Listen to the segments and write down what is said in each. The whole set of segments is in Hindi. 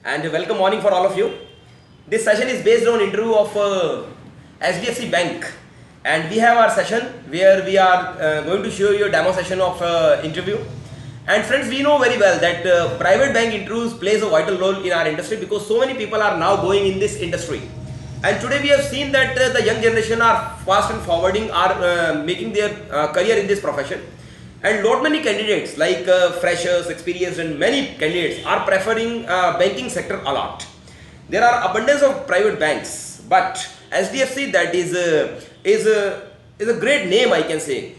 and welcome morning for all of you. This session is based on interview of HDFC Bank, and we have our session where we are going to show you a demo session of interview. And friends, we know very well that private bank interviews plays a vital role in our industry because so many people are now going in this industry. And today we have seen that the young generation are fast and forwarding, are making their career in this profession. And lot many candidates like freshers, experienced and many candidates are preferring banking sector a lot. There are abundance of private banks, but SDFC that is a great name, I can say.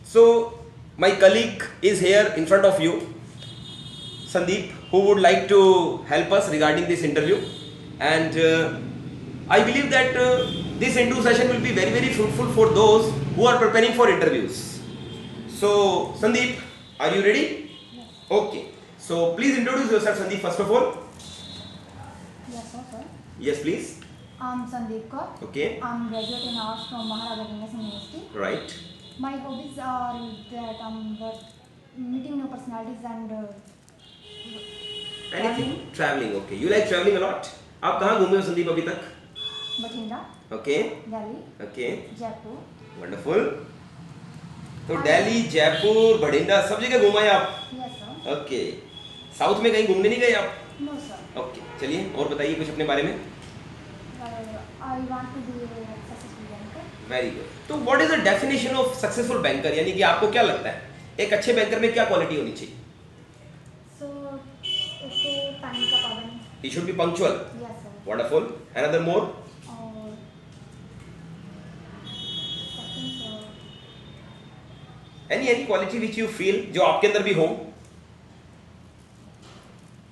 So my colleague is here in front of you, Sandeep, who would like to help us regarding this interview. And I believe that this interview session will be very fruitful for those who are preparing for interviews. So, Sandeep, are you ready? Yes. Okay. So, please introduce yourself, Sandeep, first of all. Yes, sir. Yes, please. I'm Sandeep Kaur. Okay. I'm graduate in arts from Maharaja Ganges University. Right. My hobbies are that I'm meeting new personalities and Anything? Traveling. Okay. You like traveling a lot? आप कहाँ घूमे हो संदीप अभी तक? Bathinda, Okay. Delhi, Okay. Jaipur. Wonderful. तो दिल्ली, जयपुर, बठिंडा सब जगह घूमा है आप? Yes, sir. ओके. साउथ में कहीं घूमने नहीं गए आप? No, sir. ओके. चलिए और बताइए कुछ अपने बारे में. I want to be a successful banker. Very good. तो what is the definition of successful banker, यानी कि आपको क्या लगता है एक अच्छे बैंकर में क्या क्वालिटी होनी चाहिए? So, एक तो टाइम का पाबंद. He should be punctual. Yes, sir. Wonderful. Another more? और second, sir. Any quality which you feel जो आपके अंदर भी हो?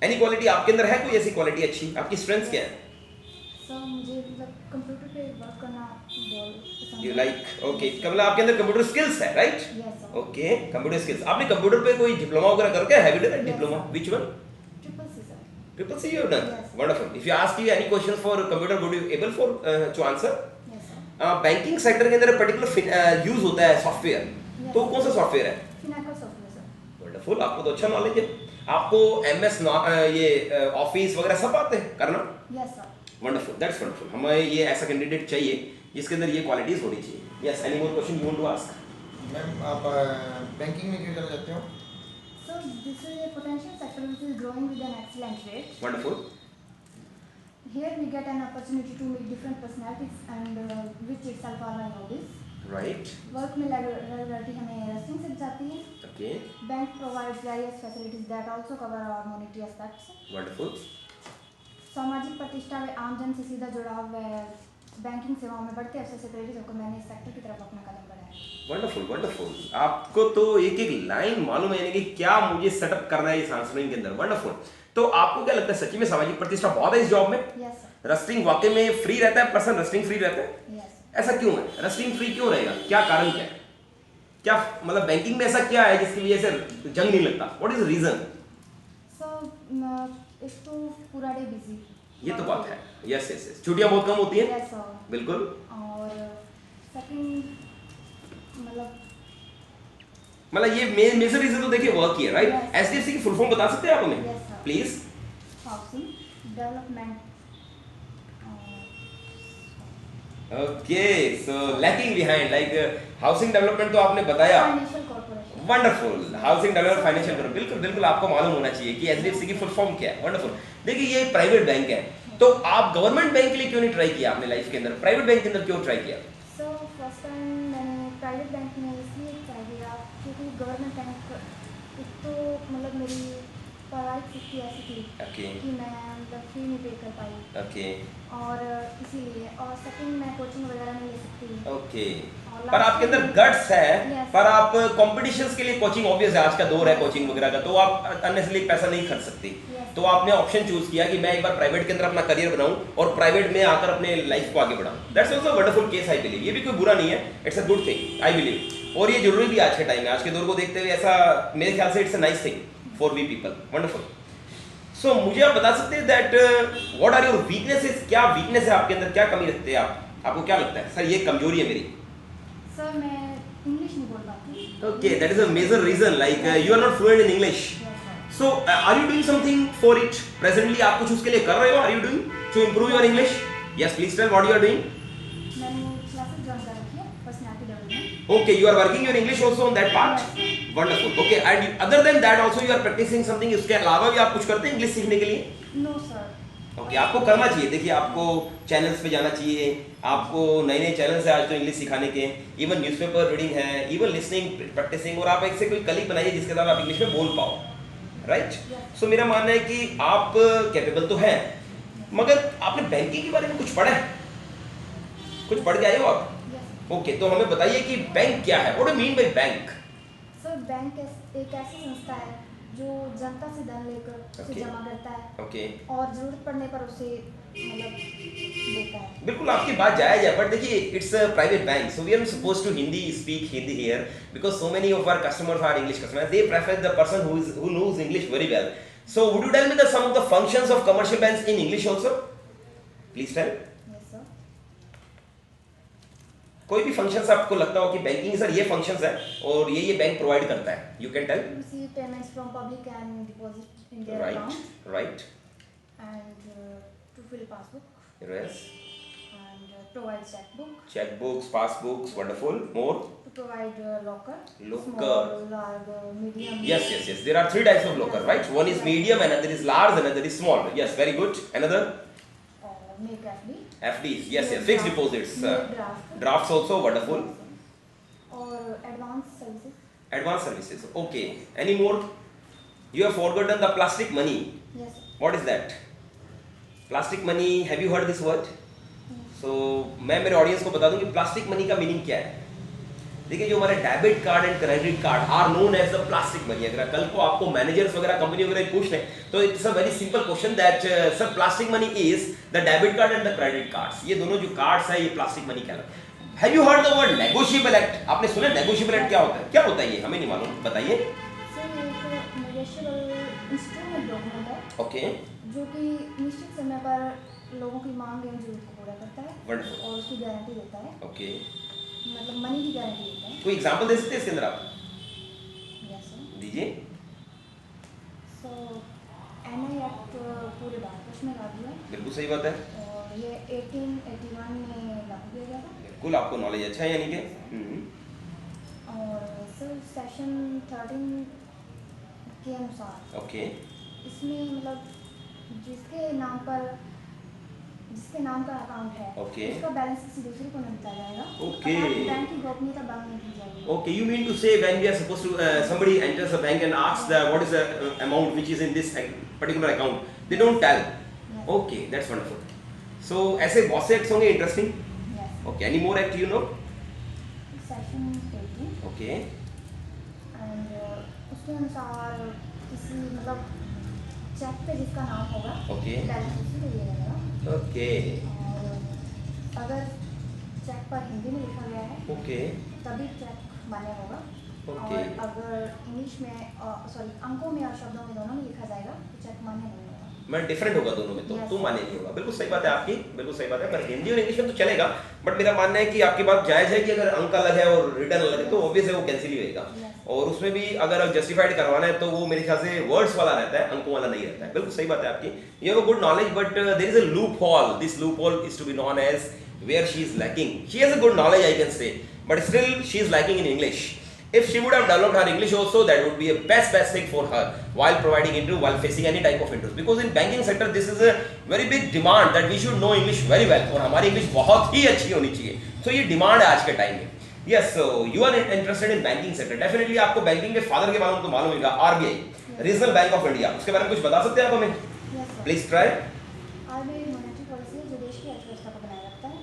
एनी क्वालिटी आपके अंदर है कोई ऐसी क्वालिटी अच्छी? आपकी स्ट्रेंथ्स क्या है? So, मुझे मतलब कंप्यूटर पे वर्क करना बहुत पसंद यू है. लाइक. ओके. मतलब आपके अंदर कंप्यूटर स्किल्स है, right? Yes, sir. Okay. Computer skills. आपने कंप्यूटर पे कोई डिप्लोमा वगैरह करके have you done Yes, diploma? sir. Which one? Triple C, sir. Triple C you have done. Yes. Wonderful. If you ask you any questions for computer, would you able for to answer? Yes, sir. Banking sector के अंदर पर्टिकुलर यूज होता है सॉफ्टवेयर. Yes. तो कौन सा सॉफ्टवेयर है? Finacle software, sir. वंडरफुल. आपको तो अच्छा नॉलेज है. आपको एमएस ये ऑफिस वगैरह सब आते हैं करना? Yes, sir. Wonderful. That's wonderful. हमें ये ऐसा कैंडिडेट चाहिए जिसके अंदर ये क्वालिटीज होनी चाहिए. Yes. Any more question you want to ask? Ma'am आप बैंकिंग में क्यों जाना चाहते हो? So this is a potential sector which is growing with an excellent rate. Wonderful. Here we get an opportunity to meet different personalities and which itself are my hobbies. Right. Work में regularity हमें रस्टिंग से जाती है. Okay. Bank provides various facilities that also cover our monetary aspects. Wonderful. सामाजिक प्रतिष्ठा व आमजन से सीधा जुड़ाव बैंकिंग सेवाओं में बढ़ते अवसर से प्रेरित होकर मैंने इस सेक्टर की तरफ अपना कदम बढ़ाया. वंडरफुल. वंडरफुल. आपको तो एक एक लाइन मालूम है, यानी कि क्या मुझे सेटअप करना है इस आंसरिंग के अंदर. वंडरफुल. तो आपको क्या लगता है सच्ची में सामाजिक प्रतिष्ठा बहुत है इस जॉब में? Yes, sir. रस्टिंग वाकई में फ्री रहता है? पर्सन रस्टिंग फ्री रहता है? Yes. ऐसा क्यों है? रस्टिंग फ्री क्यों रहेगा? क्या कारण क्या है? क्या मतलब बैंकिंग में ऐसा क्या है जिसकी वजह से जंग नहीं लगता? What is reason? So एक तो पूरा डे बिजी. ये तो बात है. Yes yes yes. छुट्टियां बहुत कम होती हैं. Yes, sir. बिल्कुल. और सेकंड मतलब ये मेजर रीजन तो देखिए वर्क ही है, राइट? Yes. एसडीएफसी की फुल फॉर्म बता सकते हैं आप हमें? Yes, sir. Please. Housing development. Okay. So lacking behind like housing development तो आपने बताया. Financial corporation. Wonderful. Housing development financial करो. बिल्कुल बिल्कुल आपको मालूम होना चाहिए कि एचडीएफसी की फुल फॉर्म क्या है. वंडरफुल. देखिए ये प्राइवेट बैंक है, तो आप गवर्नमेंट बैंक के लिए क्यों नहीं ट्राई किया आपने लाइफ के अंदर? प्राइवेट बैंक के अंदर क्यों ट्राई किया? सो फर्स्ट टाइम मैंने प्राइवेट बैंक में इसलिए ट्राई किया क्योंकि गवर्नमेंट बैंक एक तो मतलब मेरी पढ़ाई की ऐसी थी ओके. कि मैं मतलब फी नहीं पे कर पाई. ओके. और इसीलिए और सेकंड मैं कोचिंग वगैरह नहीं ले सकती. ओके. और पर आपके अंदर गट्स है. Yes. पर आप कॉम्पिटिशंस के लिए कोचिंग, ऑब्वियस है आज का दौर है कोचिंग वगैरह का, तो आप अननेसेसरी पैसा नहीं खर्च सकती. Yes. तो आपने ऑप्शन चूज किया कि मैं एक बार प्राइवेट के अंदर अपना करियर बनाऊं और प्राइवेट में आकर अपने लाइफ को आगे बढ़ाऊं. That's also wonderful case I believe. ये भी कोई बुरा नहीं है. It's a good thing I believe. और ये जरूरी भी आज के टाइम में, आज के दौर को देखते हुए ऐसा मेरे ख्याल से it's a nice thing for we people. Wonderful. So मुझे आप बता सकते हैं that what are your weaknesses? क्या वीकनेस है आपके अंदर? क्या कमी रखते हैं आप? आपको क्या लगता है सर ये कमजोरी है मेरी? सर मैं इंग्लिश नहीं बोल पाती. Okay, that is a major reason. Like you are not fluent in English. Yes, sir. So, are you doing something for it? Presently, आप कुछ उसके लिए कर रहे हो? Are you doing to improve your English? Yes, please tell what you are doing. मैंने क्लासेस ज्वाइन कर रखी है personality development. Okay, you are working your English also on that part. Yes. Wonderful. Okay, and other than that also you are practicing something. इसके अलावा भी आप कुछ करते हैं इंग्लिश सीखने के लिए? No sir. ओके आपको करना चाहिए। देखिए आपको चैनल्स पे जाना चाहिए, आपको नए नए चैनल्स है आज तो इंग्लिश सिखाने के, इवन न्यूज़पेपर रीडिंग है, इवन लिसनिंग प्रैक्टिसिंग, और आप ऐसे कोई कलीग बनाइए जिसके साथ आप इंग्लिश में बोल पाओ, राइट। सो मेरा मानना है कि आप कैपेबल तो हैं, मगर आपने बैंकिंग के बारे में कुछ पढ़ा है? कुछ पढ़ के आए हो आप? ओके तो हमें बताइए कि बैंक क्या है, what do mean by bank? Sir bank एक ऐसी संस्था है जो जनता से धन लेकर उसे जमा करता है ओके और जरूरत पड़ने पर उसे मतलब देता है। बिल्कुल आपकी बात जायज है, बट देखिए it's a private bank, so we are supposed to Hindi speak Hindi here because so many of our customers are English customers, they prefer the person who knows English very well. So would you tell me the some of the functions of commercial banks in English also? Please tell. Yes sir. कोई भी फंक्शंस आपको लगता हो कि बैंकिंग सर ये फंक्शंस है और ये बैंक प्रोवाइड करता है, you can tell. Receive payments from public and deposit in their right account right and to fill passbook yes and provide checkbook, checkbooks, passbooks, wonderful. More? to provide locker, Locker. small, large, medium. Yes. There are three types of locker, right? One is medium, another is large, another is small. Yes, very good. Another? Make FD. FDs. Yes. Fixed deposits. Make draft. Drafts also wonderful. Or advance services. Advanced services. Okay. Any more? You have forgotten the plastic money. Yes. What is that? Plastic money. Have you heard this word? So मैं मेरे ऑडियंस को बता दूं कि प्लास्टिक मनी का मीनिंग क्या है। देखिए जो हमारे debit card and credit card are known as the plastic money. अगर कल को आपको मैनेजर्स वगैरह कंपनी वगैरह पूछ लें तो it's a very simple question that sir plastic money is the debit card and the credit cards. ये दोनों जो कार्ड्स है ये प्लास्टिक मनी कहलाते हैं। Have you heard the word negotiable act? आपने सुना नेगोशिएबल एक्ट क्या होता है? क्या होता है ये हमें नहीं मालूम, बताइए। सर ये एक नेगोशिएबल इंस्ट्रूमेंट डॉक्यूमेंट है ओके जो कि निश्चित समय पर लोगों की मांग एवं जरूरत को पूरा करता है Wonderful. और उसकी गारंटी देता है, ओके मतलब मनी की गारंटी देता है। कोई एग्जांपल दे सकते हैं इसके अंदर आप? Yes sir. दीजिए। सो एनआई एक्ट पूरे भारतवर्ष में लागू है बिल्कुल सही बात है, और ये 1881 में लागू किया गया था। बिल्कुल आपको नॉलेज अच्छा है यानी कि। और सर सेक्शन 13 के अनुसार ओके इसमें मतलब जिसके नाम का अकाउंट है Okay. उसका बैलेंस किसी दूसरे को नहीं बताया जाएगा। Okay. और बैंक की गोपनीयता भंग नहीं की जाएगी। Okay, you mean to say when we are supposed to somebody enters a bank and asks the what is the amount which is in this particular account, they don't tell. Yes. Okay, that's wonderful. So ऐसे बहुत से acts होंगे interesting. Yes. Okay, any more act you know? Section 18 Okay, and उसके अनुसार किसी मतलब चेक पे जिसका नाम होगा Okay. बैलेंस उसी को दिया जाएगा। okay, और अगर चेक पर हिंदी में लिखा गया है okay, तभी चेक मान्य होगा। Okay. और अगर इंग्लिश में सॉरी अंकों में और शब्दों में दोनों में लिखा जाएगा तो चेक मान्य नहीं होगा। मैं डिफरेंट होगा दोनों में तो Yes. माने नहीं होगा। बिल्कुल सही बात है आपकी, बिल्कुल सही बात है। पर हिंदी और इंग्लिश में तो चलेगा, बट मेरा मानना है कि आपकी बात जायज है कि अगर अंक अलग है और रिटर्न अलग है तो ऑब्वियस है वो कैंसिल ही होएगा। Yes. और उसमें भी अगर जस्टिफाइड करवाना है तो वो मेरे ख्याल से वर्ड्स वाला रहता है, अंकों वाला नहीं रहता है। बिल्कुल सही बात है आपकी। You have a good knowledge but there is a loophole. This loophole is to be known as where she is lacking. She has a good knowledge I can say, but still she is lacking in English. If she would have developed her English also, that would be a best thing for her while providing interview, while facing any type of interview. Because in banking sector, this is a very big demand that we should know English very well. और हमारी English बहुत ही अच्छी होनी चाहिए. So ये demand है आज के टाइम में. Yes, so you are interested in banking sector. Definitely आपको banking के father के बारे में तो मालूम होगा, RBI, Reserve Bank of India. उसके बारे में कुछ बता सकते हैं आप हमें? Yes, sir. Please try. RBI monetary policy है जो देश की अर्थव्यवस्था को बनाए रखता है।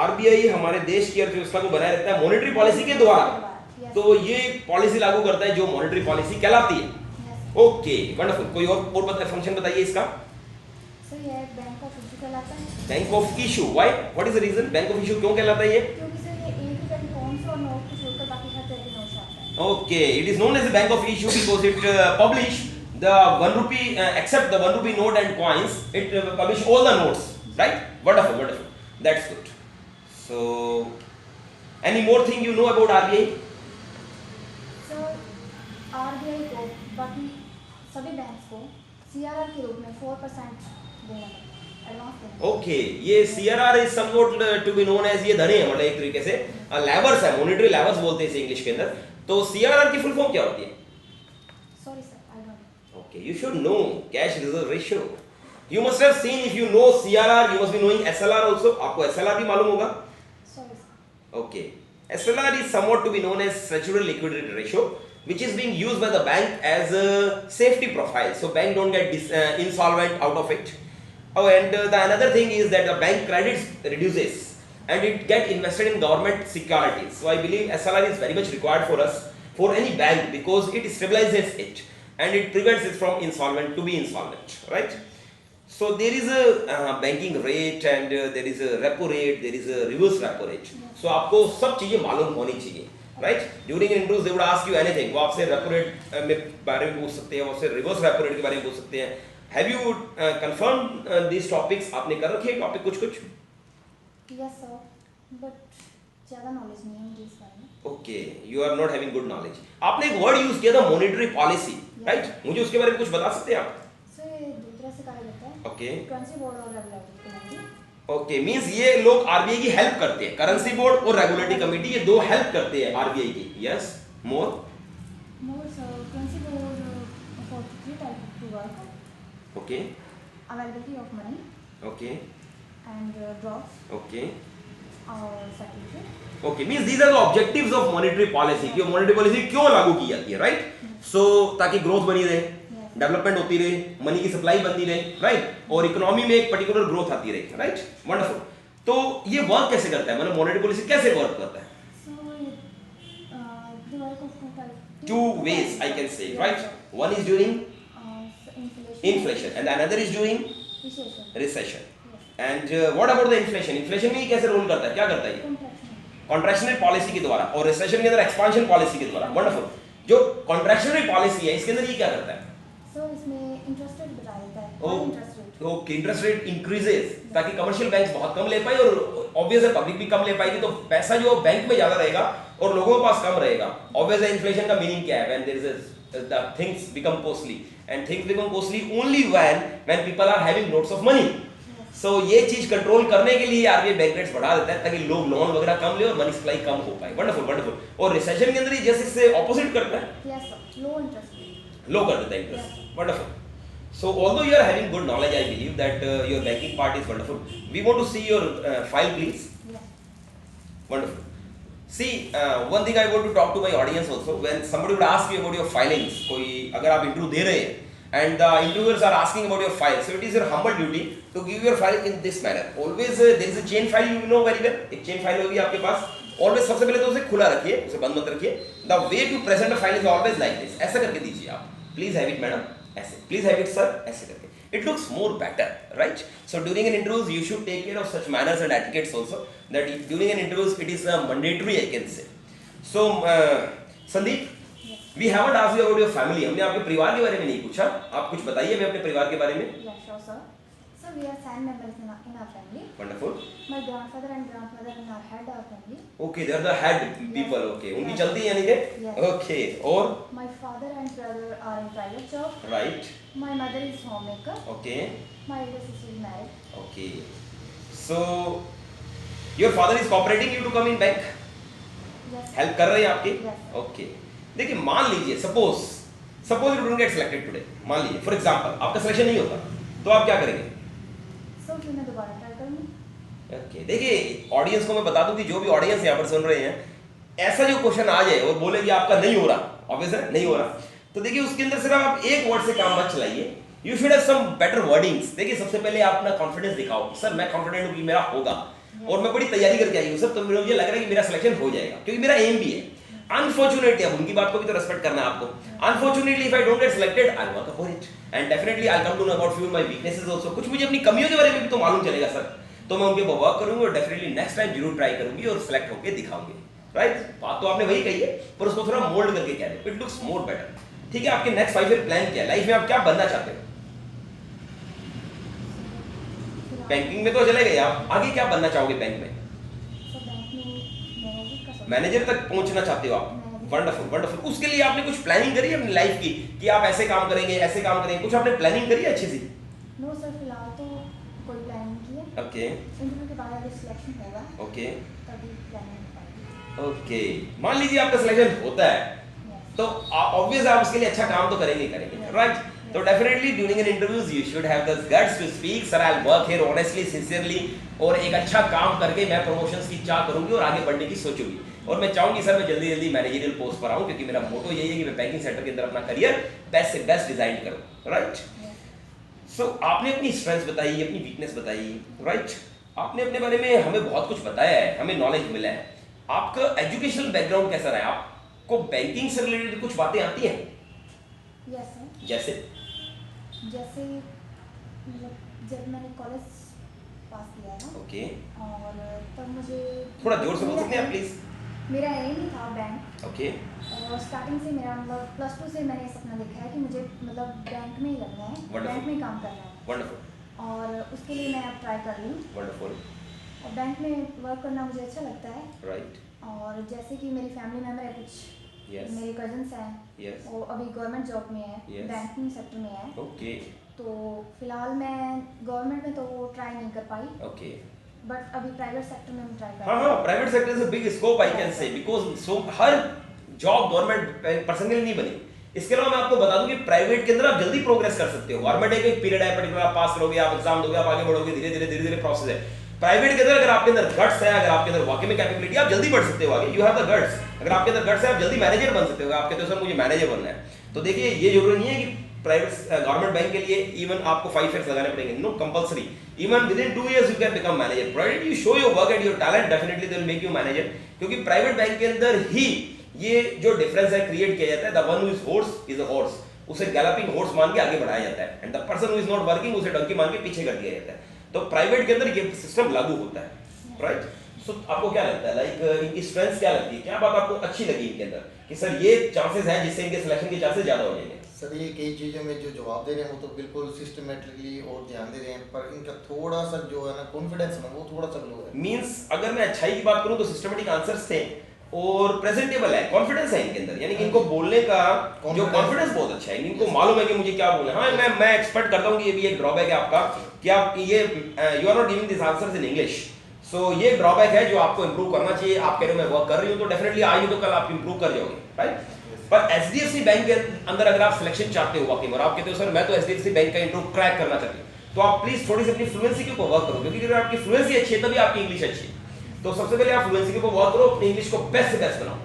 RBI हमारे देश की अर्थव्यवस्था को बनाए रखता है मॉनेटरी पॉलिसी के द्वारा. Yes. तो ये पॉलिसी लागू करता है जो मॉनेटरी पॉलिसी कहलाती है. Yes. Okay wonderful. कोई और फंक्शन बताइए इसका. सर ये बैंक ऑफ इशू कहलाता है bank of issue. Why? What is the reason? Bank of issue क्यों कहलाता है ये? क्योंकि सर ये एक ही कॉइन्स और नोट को छोड़कर बाकी हर तरह के नोट्स आते हैं। Okay, it is known as the Bank of Issue because it publish the 1 rupee, except the 1 rupee note and coins, it publish all the notes, right? Wonderful. That's good. So, any more thing you know about RBI? Sir RBI को बाकी सभी बैंक्स को CRR के रूप में 4% देना पड़ता है, एडवांस देना। ओके, ये CRR is somewhat to be known as, ये धने हैं मतलब एक तरीके से लेवर्स है, मॉनेटरी लेवर्स बोलते हैं इसे इंग्लिश के अंदर। तो CRR की फुल फॉर्म क्या होती है? Sorry sir, I don't. Okay, you should know cash reserve ratio. You must have seen, if you know CRR, you must be knowing SLR also. आपको SLR भी मालूम होगा? Sorry sir. Okay. SLR is somewhat to be known as statutory liquidity ratio, which is being used by the bank as a safety profile. So bank don't get insolvent out of it. Oh, and the another thing is that the bank credits reduces and it get invested in government securities. So I believe SLR is very much required for us, for any bank, because it stabilizes it and it prevents it from insolvent to be insolvent, right? So there is a banking rate and there is a repo rate, there is a reverse repo rate. So आपको सब चीजें मालूम होनी चाहिए, right? During interviews they would ask you anything. वो आपसे repo rate में बारे में पूछ सकते हैं, वो आपसे reverse repo rate के बारे में पूछ सकते हैं. Have you confirmed these topics? आपने कर रखे हैं टॉपिक कुछ? यस सर, बट ज़्यादा नॉलेज नहीं है मुझे इस बारे में। Okay, you are not having good knowledge. आपने एक वर्ड यूज किया था मॉनेटरी पॉलिसी, राइट? मुझे उसके बारे में कुछ बता सकते हैं आप? सर ये दो तरह से कार्य करता है। Okay. करेंसी बोर्ड और रेगुलेटरी कमेटी। ओके, मींस ये लोग आरबीआई की हेल्प करते हैं, करेंसी बोर्ड और रेगुलेटरी कमेटी, ये दो हेल्प करते हैं आरबीआई की। Yes, more sir, currency board for 3 type to work, okay availability of money okay and drops okay और certificate. Okay, means these are the objectives of monetary policy कि मॉनेटरी पॉलिसी क्यों लागू की जाती है, राइट? सो ताकि ग्रोथ बनी रहे, डेवलपमेंट होती रहे, मनी की सप्लाई बनती रहे, राइट? और इकोनॉमी में एक पर्टिकुलर ग्रोथ आती रहे, राइट? वंडरफुल। तो ये वर्क कैसे करता है, मतलब मॉनेटरी पॉलिसी कैसे वर्क करता है? The work of Two ways I can say, right? One is during inflation and another is during recession. And what about the inflation? Inflation में कैसे रोल करता है, क्या करता है ये? कॉन्ट्रैक्शनरी पॉलिसी के द्वारा, और रिसेशन के अंदर एक्सपांशन पॉलिसी के द्वारा। वंडरफुल। जो कॉन्ट्रैक्शनरी पॉलिसी है इसके अंदर ये क्या करता है? सो इसमें इंटरेस्ट रेट बताया जाता है, interest rate. Okay, interest rate increases ताकि कमर्शियल बैंक्स बहुत कम ले पाए और ऑब्वियस है पब्लिक भी कम ले पाएगी, तो पैसा जो बैंक में ज्यादा रहेगा और लोगों के पास कम रहेगा। ऑब्वियस है इन्फ्लेशन का मीनिंग क्या है? When there is the things become costly and things become costly only when people are having notes of money. So ये चीज कंट्रोल करने के लिए आरबीआई बैंक रेट्स बढ़ा देता है ताकि लोग लोन वगैरह कम ले और मनी सप्लाई कम हो पाए। Wonderful wonderful. और रिसेशन के अंदर ही जस्ट इससे ऑपोजिट करता है, yes sir, low interest rate, low कर देता है interest. Wonderful. So although you are having good knowledge, I believe that your banking part is wonderful. We want to see your file, please. Wonderful. See, one thing I want to talk to my audience also. When somebody would ask you about your filings, कोई अगर आप इंटरव्यू दे रहे हैं and the interviewers are asking about your file, so it is your humble duty to give your file in this manner. Always there is a chain file, you know very well. एक chain file होगी आपके पास. Always सबसे पहले तो उसे खुला रखिए, उसे बंद मत रखिए. The way to present a file is always like this. ऐसा करके दीजिए आप. Please have it, madam. ऐसे, प्लीज हैव इट सर, ऐसे करके it looks more better, right? So during an interviews you should take care of such manners and etiquettes also that during an interviews it is mandatory, I can say. So Sandeep, we haven't asked you about your family, हमने आपके परिवार के बारे में नहीं पूछा, आप कुछ बताइए हमें अपने परिवार के बारे में। Yes sure sir. So we are 7 members in our family. Wonderful. My grandfather and grandmother in our head our family. Okay, they are the head people. Okay, उनकी चलती है यानी कि? Yes. Okay, और? My father and brother are in private job. Right. My mother is homemaker. Okay. My elder sister is married. Okay. So your father is cooperating you to come in bank? Yes. Help कर रहे हैं आपकी? Yes. ओके। देखिए मान लीजिए suppose you don't get selected today, मान लीजिए फॉर एग्जांपल आपका सिलेक्शन नहीं होता, तो आप क्या करेंगे? So फिर मैं दोबारा ट्राई करूंगी। ओके, देखिए ऑडियंस को मैं बता दूं कि जो भी ऑडियंस यहाँ पर सुन रहे हैं, ऐसा जो क्वेश्चन आ जाए और बोले कि आपका नहीं हो रहा, ऑब्वियस है नहीं हो रहा, तो देखिए उसके अंदर सिर्फ आप एक वर्ड से काम मत चलाइए, you should have some better wordings. देखिए सबसे पहले आप अपना कॉन्फिडेंस दिखाओ, सर मैं कॉन्फिडेंट हूँ कि मेरा होगा और मैं बड़ी तैयारी करके आई हूँ सर, तो मुझे लग रहा है कि मेरा सिलेक्शन हो जाएगा क्योंकि मेरा एम भी है। अनफॉर्चुनेटली, अब उनकी बात को भी तो रेस्पेक्ट करना है आपको। Unfortunately if I don't get selected I work upon it and definitely I come to know about few my weaknesses also. कुछ मुझे अपनी कमियों के बारे में भी तो मालूम चलेगा सर, तो मैं उनके ऊपर वर्क करूंगी और डेफिनेटली नेक्स्ट टाइम जरूर ट्राई करूंगी और सिलेक्ट होकर दिखाऊंगी, राइट? बात तो आपने वही कही है पर उसको थोड़ा मोल्ड करके कह दो, इट लुक्स मोर बेटर। ठीक है, आपके नेक्स्ट 5 ईयर प्लान क्या है? लाइफ में आप क्या बनना चाहते हो? बैंकिंग में तो चले गए आप, आगे क्या बनना चाहोगे बैंक में? So बैंक में मैनेजर का मैनेजर तक पहुंचना चाहते हो आप? Wonderful wonderful. उसके लिए आपने कुछ प्लानिंग करी है अपनी लाइफ की कि आप ऐसे काम करेंगे, ऐसे काम करेंगे, कुछ आपने प्लानिंग करी है अच्छी सी? नो सर, फिलहाल तो कोई प्लानिंग की है। ओके इंटरव्यू के बाद अगर सिलेक्शन होगा ओके तभी प्लानिंग हो पाएगी। ओके, मान लीजिए आपका सिलेक्शन होता है Yes. तो ऑब्वियस आप उसके लिए अच्छा काम तो करेंगे ही करेंगे, राइट? तो definitely during an interviews you should have the guts to speak sir I will work here honestly sincerely, और एक अच्छा काम करके मैं प्रमोशंस की चाह करूंगी और आगे बढ़ने की सोचूंगी, और मैं चाहूंगी सर मैं जल्दी जल्दी मैनेजरियल पोस्ट पर आऊं, क्योंकि मेरा मोटो यही है कि मैं बैंकिंग सेक्टर के अंदर अपना करियर बेस्ट से बेस्ट डिजाइन करूं, राइट? सो आपने अपनी स्ट्रेंथ्स बताई, अपनी वीकनेस बताई, राइट? आपने अपने बारे में हमें बहुत कुछ बताया है, हमें नॉलेज मिला है। आपका एजुकेशनल बैकग्राउंड कैसा रहा है? आपको बैंकिंग से रिलेटेड कुछ बातें आती हैं? Yes sir. जैसे जैसे मतलब जब मैंने कॉलेज पास किया ना, ओके, और तब मुझे थोड़ा जोर से बोल सकते हैं आप प्लीज? मेरा एम ही था बैंक, ओके और स्टार्टिंग से मेरा मतलब +2 से मैंने सपना देखा है कि मुझे मतलब बैंक में ही लगना है, Wonderful. बैंक में ही काम करना है, वंडरफुल और उसके लिए मैं अब ट्राई कर रही हूँ। वंडरफुल, और बैंक में वर्क करना मुझे अच्छा लगता है। राइट, और जैसे कि मेरी फैमिली मेम्बर है कुछ, यस मेरे कजन्स हैं, यस, वो अभी गवर्नमेंट जॉब में है, Yes. बैंकिंग सेक्टर में है, ओके तो फिलहाल मैं गवर्नमेंट में तो वो ट्राई नहीं कर पाई, ओके, बट अभी प्राइवेट सेक्टर में मैं ट्राई कर हाँ रही हूँ। हाँ, private sector is a big scope I can से, because so her job government person के लिए नहीं बनी। इसके अलावा मैं आपको बता दूं कि प्राइवेट के अंदर आप जल्दी प्रोग्रेस कर सकते हो। गवर्नमेंट एक पीरियड है पर्टिकुलर, आप पास करोगे, आप एग्जाम दोगे, आप आगे बढ़ोगे, धीरे धीरे प्रोसेस है। प्राइवेट के अंदर अगर आपके अंदर गट्स है, अगर आपके अंदर वाकई में कैपेबिलिटी, आप जल्दी बढ़ सकते हो आगे, यू हैव द गट्स। अगर आपके अंदर गट्स है, आप जल्दी मैनेजर बन सकते हो। आप कहते हो सर मुझे मैनेजर बनना है, तो देखिए ये जरूरी नहीं है कि प्राइवेट गवर्नमेंट बैंक के लिए इवन आपको 5 years लगाने पड़ेंगे, no compulsory, even within 2 years you can become manager, provided you show your work and your talent, definitely they will make you manager. क्योंकि प्राइवेट बैंक के अंदर ही ये जो डिफरेंस है क्रिएट किया जाता है, the one who is horse is a horse, उसे गैलपिंग हॉर्स मान के आगे बढ़ाया जाता है, and the person who is not working उसे डंकी मान के पीछे कर दिया जाता है। तो प्राइवेट के अंदर ये सिस्टम लागू होता है, राइट? सो आपको क्या लगता है, लाइक इनकी स्ट्रेंथ क्या लगती है, क्या बात आपको अच्छी लगी इनके अंदर कि सर ये चांसेस हैं जिससे इनके सिलेक्शन के चांसेस ज्यादा हो जाएंगे? सर ये कई चीज़ों में जो जवाब दे रहे हैं वो तो बिल्कुल सिस्टमेटिकली और ध्यान दे रहे हैं, पर इनका थोड़ा सा जो है ना कॉन्फिडेंस ना वो थोड़ा सा लो है। मींस अगर मैं अच्छाई की बात करूं तो सिस्टमेटिक आंसर्स थे और प्रेजेंटेबल है, कॉन्फिडेंस है इनके अंदर, यानी कि इनको बोलने का जो कॉन्फिडेंस बहुत अच्छा है, इनको मालूम है कि मुझे क्या बोलना है। हाँ, मैं एक्सपेक्ट करता हूं कि ये भी एक ड्रॉबैक है आपका कि आप ये you are not giving this answers in English, so ये ड्रॉबैक है जो आपको इंप्रूव करना चाहिए। आप कह रहे हो मैं वर्क कर रही हूं, तो डेफिनेटली आज नहीं तो कल आप इंप्रूव कर जाओगे, राइट? पर एचडीएफसी बैंक के अंदर अगर आप सिलेक्शन चाहते हो वाकई में, और आप कहते हो सर मैं तो एचडीएफसी बैंक का इंटरव्यू क्रैक करना चाहती हूँ, तो आप प्लीज थोड़ी सी अपनी फ्लुएंसी के ऊपर वर्क करो, क्योंकि अगर आपकी फ्लुएंसी अच्छी है तभी आपकी इंग्लिश अच्छी है। तो सबसे पहले आप फ्लुएंसी के ऊपर वर्क करो, अपनी इंग्लिश को बेस्ट से बेस्ट बनाओ।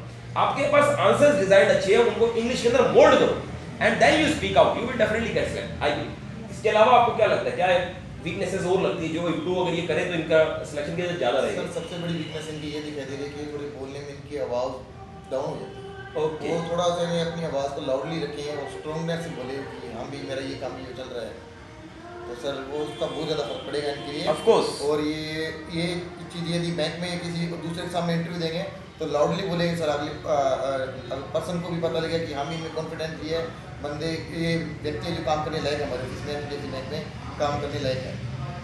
आपके पास आंसर्स डिजाइन अच्छे हैं, उनको इंग्लिश के अंदर मोल्ड करो, and then you speak out, you will definitely get select, I will. इसके अलावा आपको क्या लगता है, क्या वीकनेसेस और लगती है जो इंप्रूव अगर ये करें तो इनका सिलेक्शन के ज्यादा रहेगा? सर सबसे बड़ी वीकनेस इनकी ये दिखाई दे रही है कि थोड़ी बोलने में इनकी आवाज़ डाउन हो जाती है। ओके, वो थोड़ा सा इन्हें अपनी आवाज़ को लाउडली रखें और स्ट्रॉन्गनेस से बोले कि हाँ भी मेरा ये काम ये चल रहा है, तो सर वो उसका बहुत ज़्यादा फर्क पड़ेगा इनके लिए। Of course. और ये चीज़ यदि बैंक में किसी दूसरे के सामने इंटरव्यू देंगे तो लाउडली बोलेंगे सर, अगले पर्सन को भी पता लगेगा कि हम इनमें कॉन्फिडेंट भी है, बंदे ये व्यक्ति जो काम करने लायक है हमारे इसमें जैसे बैंक में काम करने लायक है।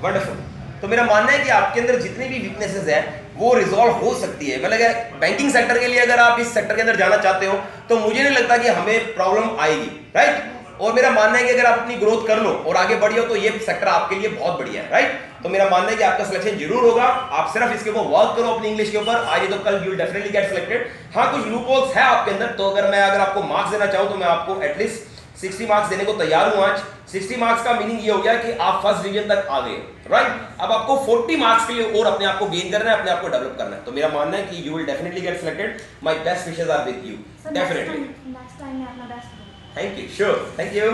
वंडरफुल। तो मेरा मानना है कि आपके अंदर जितनी भी वीकनेसेस हैं वो रिजॉल्व हो सकती है। मतलब बैंकिंग सेक्टर के लिए अगर आप इस सेक्टर के अंदर जाना चाहते हो तो मुझे नहीं लगता कि हमें प्रॉब्लम आएगी, राइट? और मेरा मानना है कि अगर आप अपनी ग्रोथ कर लो और आगे बढ़ियो तो ये सेक्टर आपके लिए बहुत बढ़िया है, राइट? तो मेरा मानना है कि आपका सिलेक्शन जरूर होगा। आप सिर्फ इसके ऊपर वर्क करो अपनी इंग्लिश के ऊपर, आज तो कल you will definitely get selected. हाँ, कुछ लूप होल्स है आपके अंदर, तो अगर आपको मार्क्स देना चाहूँ तो मैं आपको एटलीस्ट 60 मार्क्स देने को तैयार हूं आज। 60 मार्क्स का मीनिंग ये हो गया कि आप फर्स्ट डिवीजन तक आ गए, राइट? अब आपको 40 मार्क्स के लिए और अपने आप को गेन करना है, अपने आप को डेवलप करना है। तो मेरा मानना है कि you will definitely get selected. My best wishes are with you, definitely. Next time मैं अपना बेस्ट दूंगा। Thank you, sure, thank you.